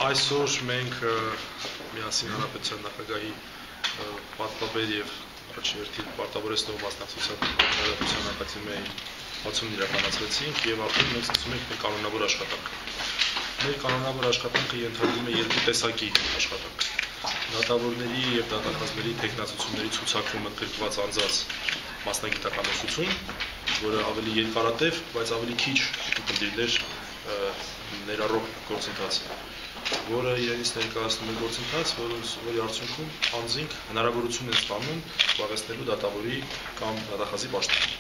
Այսօր մենք միասին Հանրապետության նախագահի պատվաբեր եւ առաջին պարտավորեցնող մասնակցության Հանրապետության ակադեմիայի բացումն իրականացրեցինք եւ արդեն մենք սկսում ենք մեր կանոնավոր աշխատանքը։ Մեր կանոնավոր աշխատանքը ենթադրում է երկու տեսակի աշխատանք։ Դատավորների եւ դատախազների տեխնացությունների ցուցակումը ընդգրկված անձած մասնագիտական ուսուցում, որը ավելի երկարատև, բայց ավելի քիչ խնդիրներ ներառող գործընթաց է, որը իրենից ներկայացնում է գործընթաց, որի արդյունքում անձինք հնարավորություն են ստանում զբաղեցնելու դատավորի կամ դատախազի պաշտոն։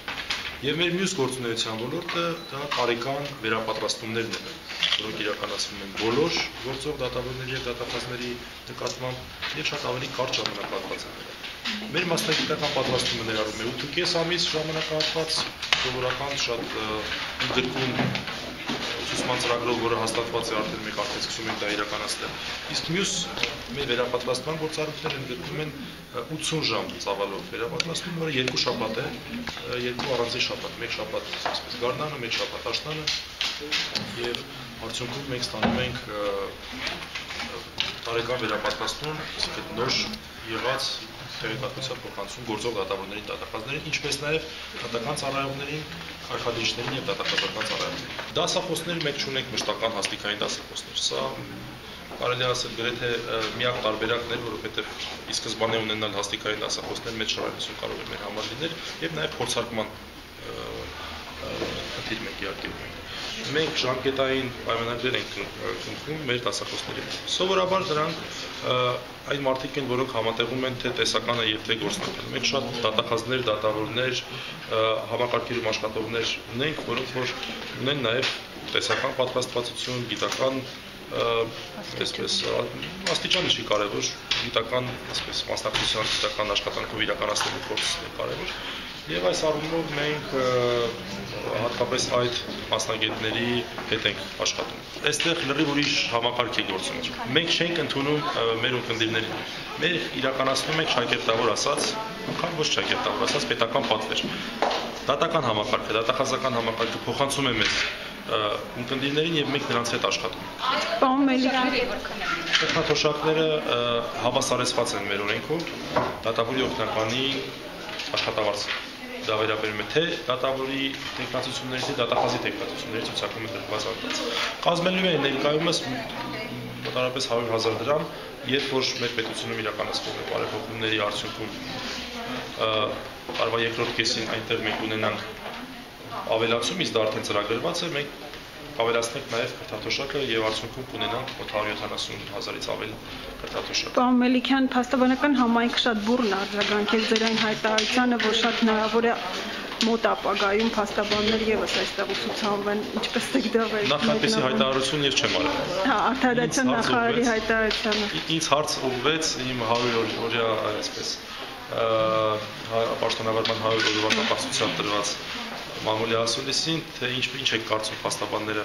Եվ մեր մյուս գործունեության ոլորտը դա տարեկան վերապատրաստումներն են, որոնք իրականացվում են բոլոր գործող դատավորների եւ դատախազների նկատմամբ եւ շատ ավելի կարճ ժամանակահատվածով։ Մեր մասնագիտական պատրաստումը ներառում է 8.5 ամիս ժամանակահատված, սովորական շատ ընդգրկուն ուսուցման ծրագրով, որը հաստատված է արդեն մենք արդեն սկսում ենք դա իրականացնել։ Իսկ մյուս մեր վերապատրաստման գործառույթները ընդգրկում են 80 ժամ ծավալով վերապատրաստում, որը 2 շաբաթ է, 2 առանձին շաբաթ, 1 շաբաթ այսպես գարնանը, 1 շաբաթ աշնանը, եւ արդյունքում մենք ստանում ենք տարեկան վերապատրաստում, այսինքն նոր եղած տեղեկատվության փոխանցում գործող դատավորներին, դատախազներին, ինչպես նաև դատական ծառայողներին, արխալիչներին եւ դատախազական ծառայողներին։ Դասախոսներ մենք չունենք մշտական հաստիկային դասախոսներ։ Սա կարելի ասել գրեթե միակ տարբերակն է, որովհետեւ ի սկզբանե ունենալ հաստիկային դասախոսներ մեծ շարունակություն կարող է մեր համար լինել եւ նաև փորձարկման խնդիր մենք իհարկե ունենք։ Մենք ժամկետային պայմանագրեր ենք կնքում մեր դասախոսների։ Սովորաբար դրանք այն մարդիկ են, որոնք համատեղում են թե տեսականը եւ թե գործնականը։ Մենք շատ դատախազներ, դատավորներ, համակարգերում աշխատողներ ունենք, որոնք որ ունեն նաեւ տեսական պատրաստվածություն, գիտական այսպես աստիճանը չի կարևոր, գիտական այսպես մասնակցության գիտական աշխատանքով իրականացնելու փորձն է կարևոր։ Եվ այս առումով մենք հատկապես այդ մասնագետների հետ ենք աշխատում։ Այստեղ լրիվ ուրիշ համակարգ է գործում։ Մենք չենք ընդունում մեր ունկնդիրներին։ Մեր իրականացնում ենք շակերտավոր ասած, անգամ ոչ շակերտավոր ասած պետական պատվեր։ Դատական համակարգը, դատախազական համակարգը փոխանցում է մեզ ունկնդիրներին եւ մենք նրանց հետ աշխատում ենք։ Պարոն Մելիքյան, տեխնաթոշակները հավասարեցված են մեր օրենքով, դատավորի օգնականի աշխատավարձ դա վերաբերում է թե դատավորի տեխնացությունների, թե դատախազի տեխնացությունների ցուցակում ընդգրկված անձանց։ Կազմելու է ներկայումս մոտավորապես 100,000 դրամ, երբ որ մեր պետությունում իրականացվում է բարեփոխումների արդյունքում տարվա երկրորդ կեսին այնտեղ մենք ունենանք ավելացում, իսկ դա արդեն ծրագրված է, մենք ավելացնենք նաև կրթաթոշակը եւ արդյունքում կունենանք մոտ 170,000-ից ավել կրթաթոշակ։ Պարոն Մելիքյան, փաստաբանական համայնքը շատ բուռն արձագանքեց ձեր այն հայտարարությանը, որ շատ հնարավոր է մոտ ապագայում փաստաբաններ եւս այստեղ ուսուցանվեն, ինչպես եք դա վերաբերում։ Նախ այդպիսի հայտարարություն ես չեմ արել։ Հա, արդարացիան նախարարի հայտարարությանը։ Ինձ հարց ուղղվեց իմ 100-օրյա այսպես պաշտոնավարման 100 օրվա կապակցությամբ տրված մամուլի ասուլիսին, թե ինչ եք կարծում փաստաբանները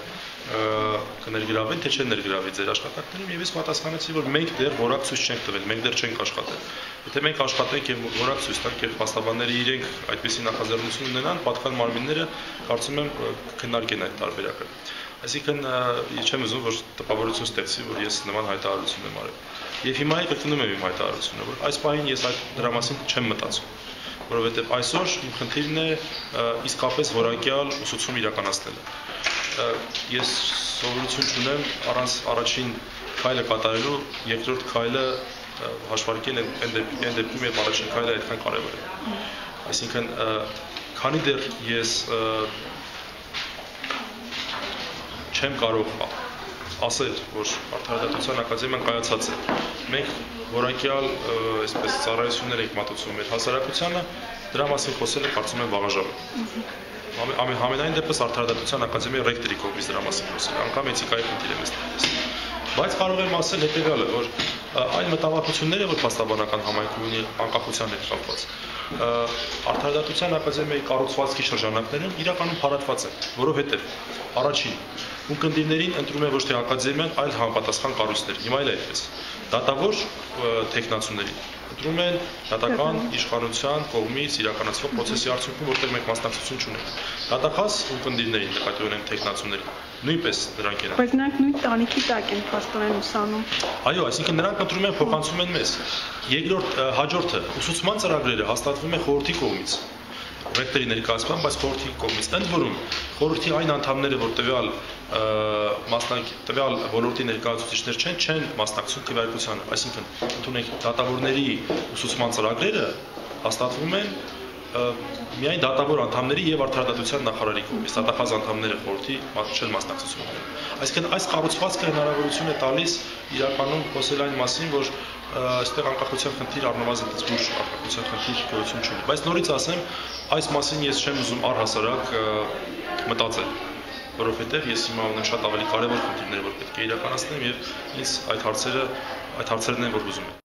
կներգրավեն, թե չեն ներգրավի ձեր աշխատանքներում, եւ ես պատասխանեցի, որ մենք դեռ որակ ցույց չենք տվել, մենք դեռ չենք աշխատել։ Եթե մենք աշխատենք եւ որակ ցույց տանք եւ փաստաբանները իրենք այդպիսի նախաձեռնություն ունենան, պատկան մարմինները կարծում եմ քննարկեն այդ տարբերակը։ Այսինքն չեմ ուզում որ տպավորություն ստեղծի, որ ես նման հայտարարություն եմ արել։ Եվ հիմա կրկնում եմ իմ հայտարարությունը, որ այս պահին ես այդ դրա մասին չեմ մտածում, որովհետև այսօր իմ խնդիրն է իսկապես որակյալ ուսուցում իրականացնելը։ Ես սովորություն չունեմ առանց առաջին քայլը կատարելու երկրորդ քայլը հաշվարկել այն դեպքում, երբ առաջին քայլը այդքան կարևոր է։ Այսինքն, քանի դեռ ես չեմ կարող ասել, որ Արդարադատության ակադեմիան կայացած է։ Մենք որակյալ այսպես ծառայություններ ենք մատուցում մեր հասարակությանը, դրա մասին խոսելը կարծում եմ վաղաժամ է։ Համենայն դեպս Արդարադատության ակադեմիայի ռեկտորի կողմից դրա մասին խոսել, անգամ էթիկայի խնդիր եմ ստեղծել։ Բայց կարող եմ ասել հետևյալը, որ այն մտավախությունները, որ փաստաբանական համայնքում ունի անկախության հետ կապված, Արդարադատության ակադեմիայի կառուցվածքի շրջանակներում իրականում փարատված են, որովհետև առաջին ունկնդիրներին ընտրում են ոչ թե ակադեմիան, այլ համապատասխան կառույցներ։ Հիմա էլ այդպես։ Դատավոր տեխնացուներին ընտրում են դատական իշխանության կողմից իրականացվող process-ի արդյունքում, որտեղ մենք մասնակցություն չունենք։ Դատախազ ունկնդիրներին նկատի ունեն տեխնացուներին, նույնպես նրանք են։ Բայց նրանք նույն տանիքի տակ են փաստորեն ուսանում։ Այո, այսինքն նրանք ընտրում են փոխանցում են մեզ։ Երկրորդ հաջորդը ուսուցման ծրագրերը հաստատվում են խորհրդի կողմից։ Ռեկտորի ներկայացման, բայց խորհրդի կողմից։ Ընդ որում, խորհրդի այն անդամները, որ տվյալ ոլորտի ներկայացուցիչներ չեն մասնակցում քվեարկությանը, այսինքն ընդունենք դատավորների ուսուցման ծրագրերը հաստատվում են միայն դատավոր անդամների եւ արդարադատության նախարարի կողմից, դատախազ անդամները խորհրդի չեն մասնակցություն ունենում։ Այսինքն այս կառուցվածքը հնարավորություն է տալիս իրականում խոսել այն մասին, որ այստեղ անկախության խնդիր առնվազն զգուշ անկախության խնդիր գոյություն չունի։ Բայց նորից ասեմ, այս մասին ես չեմ ուզում առհասարակ մտածել, որովհետև ես հիմա ունեմ շատ ավելի կարևոր խնդիրներ, որ պետք է իրականացնեմ եւ ինձ այդ հարցերն են, որ ուզում եմ։